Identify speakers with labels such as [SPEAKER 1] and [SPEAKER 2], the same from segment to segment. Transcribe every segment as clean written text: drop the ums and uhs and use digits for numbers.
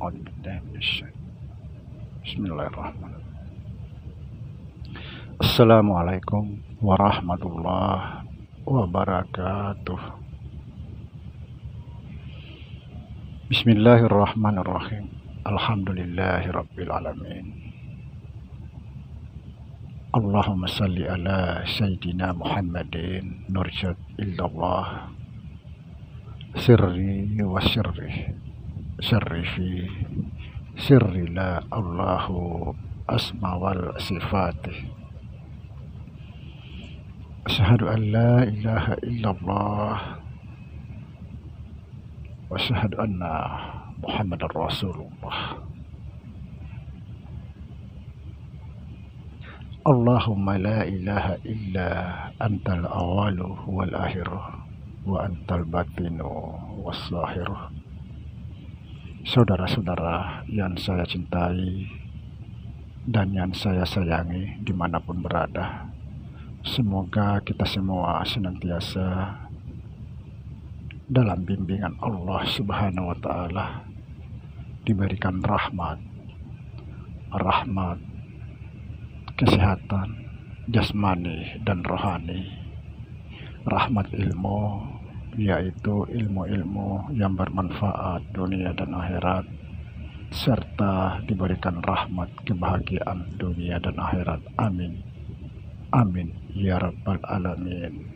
[SPEAKER 1] Bismillahirrahmanirrahim. Assalamualaikum warahmatullahi wabarakatuh. Bismillahirrahmanirrahim. Alhamdulillahirabbil alamin. Allahumma salli ala sayyidina Muhammadin nurjat illallah sirri wa sirri fi sirri la Allahu asma wal sifati. Asyhadu an la ilaha illallah wa asyhadu anna Muhammadar Rasulullah. Allahumma la ilaha illa antal awalu wal akhiru wa antal batinu was zahiru. Saudara-saudara yang saya cintai dan yang saya sayangi dimanapun berada, semoga kita semua senantiasa dalam bimbingan Allah Subhanahu wa Ta'ala, diberikan rahmat, kesehatan jasmani dan rohani, rahmat ilmu, yaitu ilmu-ilmu yang bermanfaat dunia dan akhirat, serta diberikan rahmat kebahagiaan dunia dan akhirat. Amin. Amin ya rabbal alamin.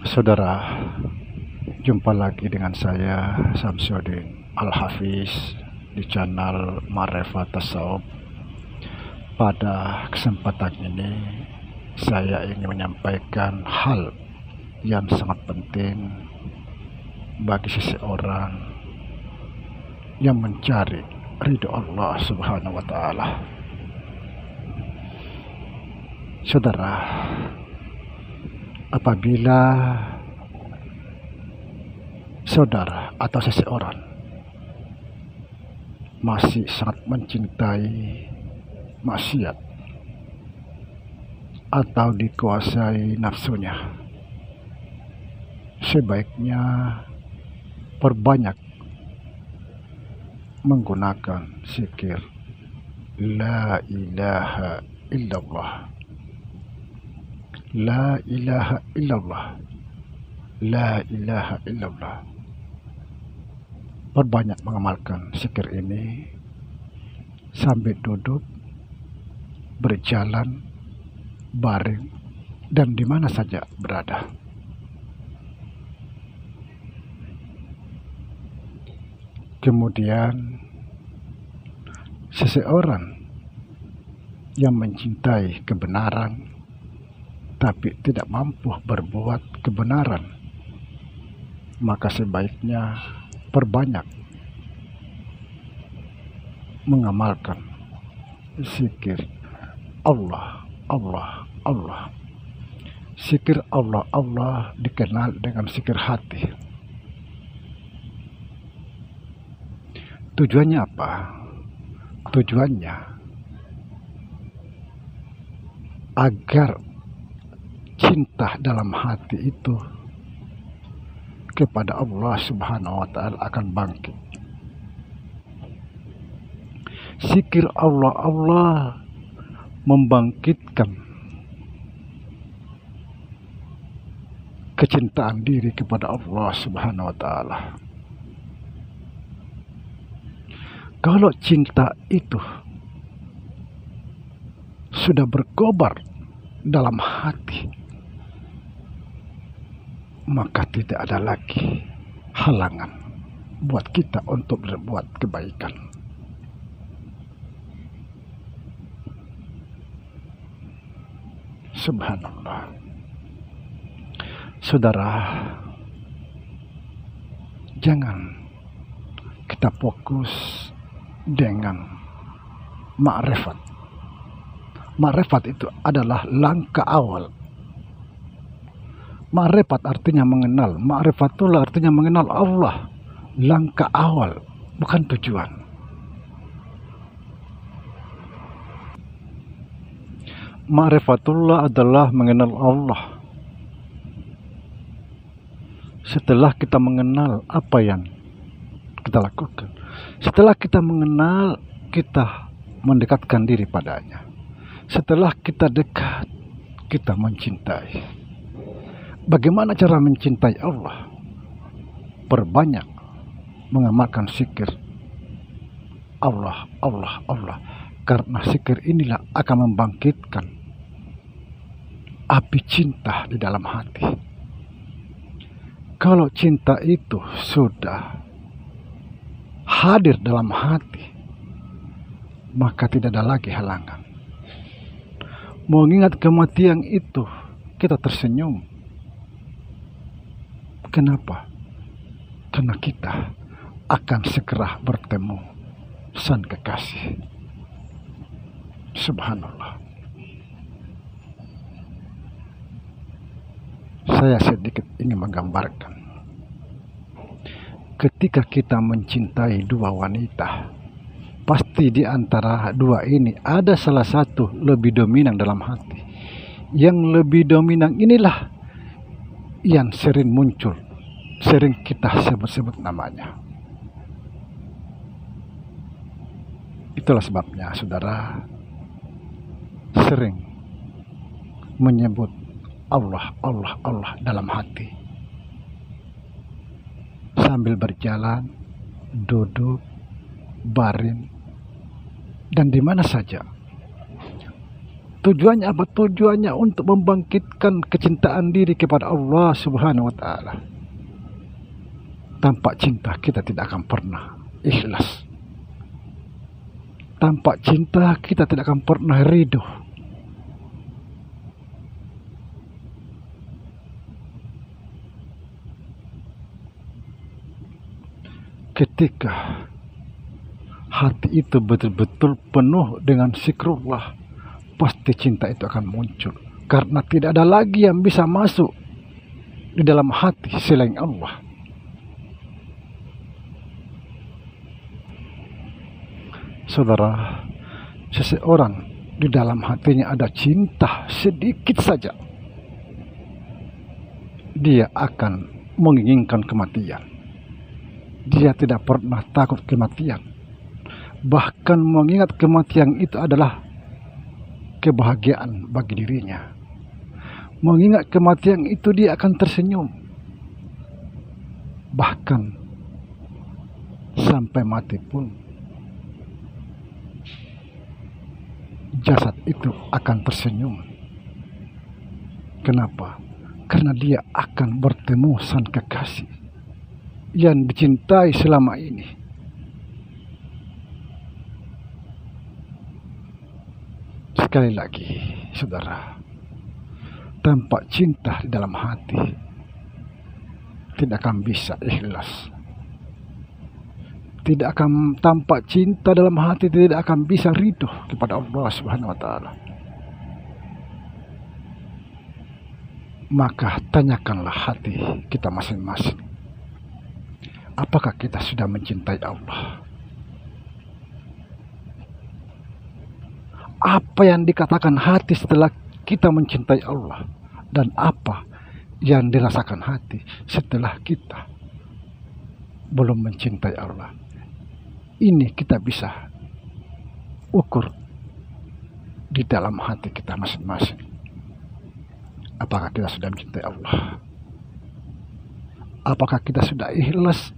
[SPEAKER 1] Saudara, jumpa lagi dengan saya Samsudin Al-Hafiz di channel Ma'rifat Tasawuf. Pada kesempatan ini saya ingin menyampaikan hal yang sangat penting bagi seseorang yang mencari ridho Allah Subhanahu wa Ta'ala. Saudara, apabila saudara atau seseorang masih sangat mencintai maksiat atau dikuasai nafsunya, sebaiknya perbanyak menggunakan zikir la ilaha illallah, la ilaha illallah, la ilaha illallah. Perbanyak mengamalkan zikir ini sambil duduk, berjalan, baring, dan di mana saja berada. Kemudian seseorang yang mencintai kebenaran tapi tidak mampu berbuat kebenaran, maka sebaiknya perbanyak mengamalkan zikir Allah, Allah, Allah. Zikir Allah, Allah dikenal dengan zikir hati. Tujuannya apa? Tujuannya agar cinta dalam hati itu kepada Allah Subhanahu wa Ta'ala akan bangkit. Zikir Allah, Allah membangkitkan kecintaan diri kepada Allah Subhanahu wa Ta'ala. Kalau cinta itu sudah berkobar dalam hati, maka tidak ada lagi halangan buat kita untuk berbuat kebaikan. Subhanallah. Saudara, jangan kita fokus dengan ma'rifat. Ma'rifat itu adalah langkah awal. Ma'rifat artinya mengenal. Ma'rifatullah artinya mengenal Allah. Langkah awal, bukan tujuan. Ma'rifatullah adalah mengenal Allah. Setelah kita mengenal apa yang kita lakukan. Setelah kita mengenal, kita mendekatkan diri padanya. Setelah kita dekat, kita mencintai. Bagaimana cara mencintai Allah? Perbanyak mengamalkan zikir Allah, Allah, Allah. Karena zikir inilah akan membangkitkan api cinta di dalam hati. Kalau cinta itu sudah hadir dalam hati, maka tidak ada lagi halangan. Mengingat kematian itu, kita tersenyum. Kenapa? Karena kita akan segera bertemu sang kekasih. Subhanallah. Saya sedikit ingin menggambarkan. Ketika kita mencintai dua wanita, pasti di antara dua ini ada salah satu lebih dominan dalam hati. Yang lebih dominan inilah yang sering muncul, sering kita sebut-sebut namanya. Itulah sebabnya saudara sering menyebut Allah, Allah, Allah dalam hati. Sambil berjalan, duduk, baring, dan di mana saja. Tujuannya apa? Tujuannya untuk membangkitkan kecintaan diri kepada Allah Subhanahu wa Ta'ala. Tanpa cinta kita tidak akan pernah ikhlas. Tanpa cinta kita tidak akan pernah ridho. Ketika hati itu betul-betul penuh dengan zikrullah, pasti cinta itu akan muncul. Karena tidak ada lagi yang bisa masuk di dalam hati selain Allah. Saudara, seseorang di dalam hatinya ada cinta sedikit saja, dia akan menginginkan kematian. Dia tidak pernah takut kematian. Bahkan mengingat kematian itu adalah kebahagiaan bagi dirinya. Mengingat kematian itu dia akan tersenyum. Bahkan sampai mati pun jasad itu akan tersenyum. Kenapa? Karena dia akan bertemu sang kekasih yang dicintai selama ini. Sekali lagi, saudara, tanpa cinta di dalam hati tidak akan bisa ikhlas. Tanpa cinta dalam hati tidak akan bisa ridho kepada Allah Subhanahu wa Ta'ala. Maka tanyakanlah hati kita masing-masing. Apakah kita sudah mencintai Allah? Apa yang dikatakan hati setelah kita mencintai Allah? Dan apa yang dirasakan hati setelah kita belum mencintai Allah? Ini kita bisa ukur di dalam hati kita masing-masing. Apakah kita sudah mencintai Allah? Apakah kita sudah ikhlas?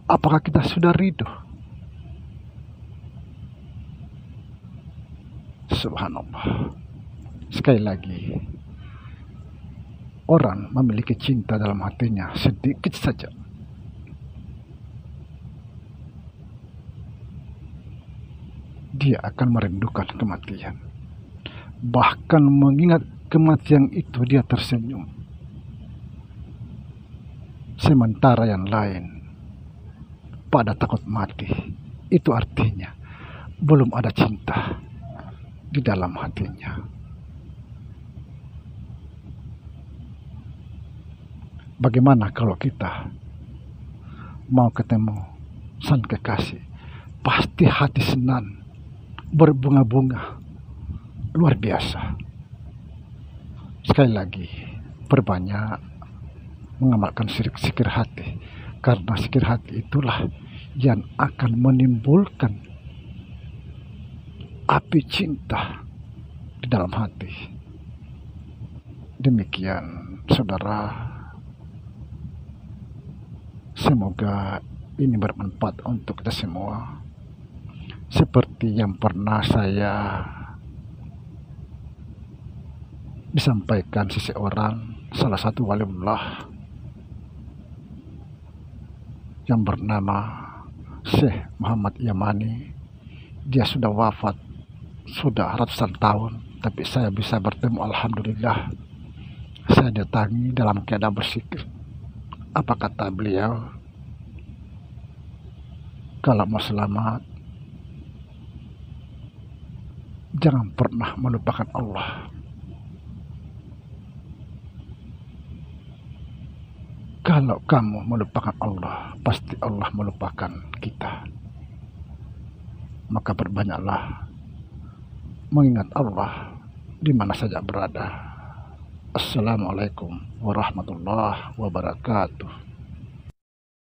[SPEAKER 1] Apakah kita sudah ridho? Subhanallah. Sekali lagi, orang memiliki cinta dalam hatinya sedikit saja, dia akan merindukan kematian. Bahkan mengingat kematian itu dia tersenyum. Sementara yang lain pada takut mati. Itu artinya belum ada cinta di dalam hatinya. Bagaimana kalau kita mau ketemu sang kekasih? Pasti hati senang, berbunga-bunga, luar biasa. Sekali lagi, perbanyak mengamalkan zikir hati. Karena zikir hati itulah yang akan menimbulkan api cinta di dalam hati. Demikian saudara, semoga ini bermanfaat untuk kita semua. Seperti yang pernah saya disampaikan seseorang, salah satu waliullah yang bernama Syekh Muhammad Yamani. Dia sudah wafat, sudah ratusan tahun, tapi saya bisa bertemu, alhamdulillah. Saya datangi dalam keadaan berzikir. Apa kata beliau? Kalau mau selamat, jangan pernah melupakan Allah. Kalau kamu melupakan Allah, pasti Allah melupakan kita. Maka perbanyaklah mengingat Allah di mana saja berada. Assalamualaikum warahmatullahi wabarakatuh.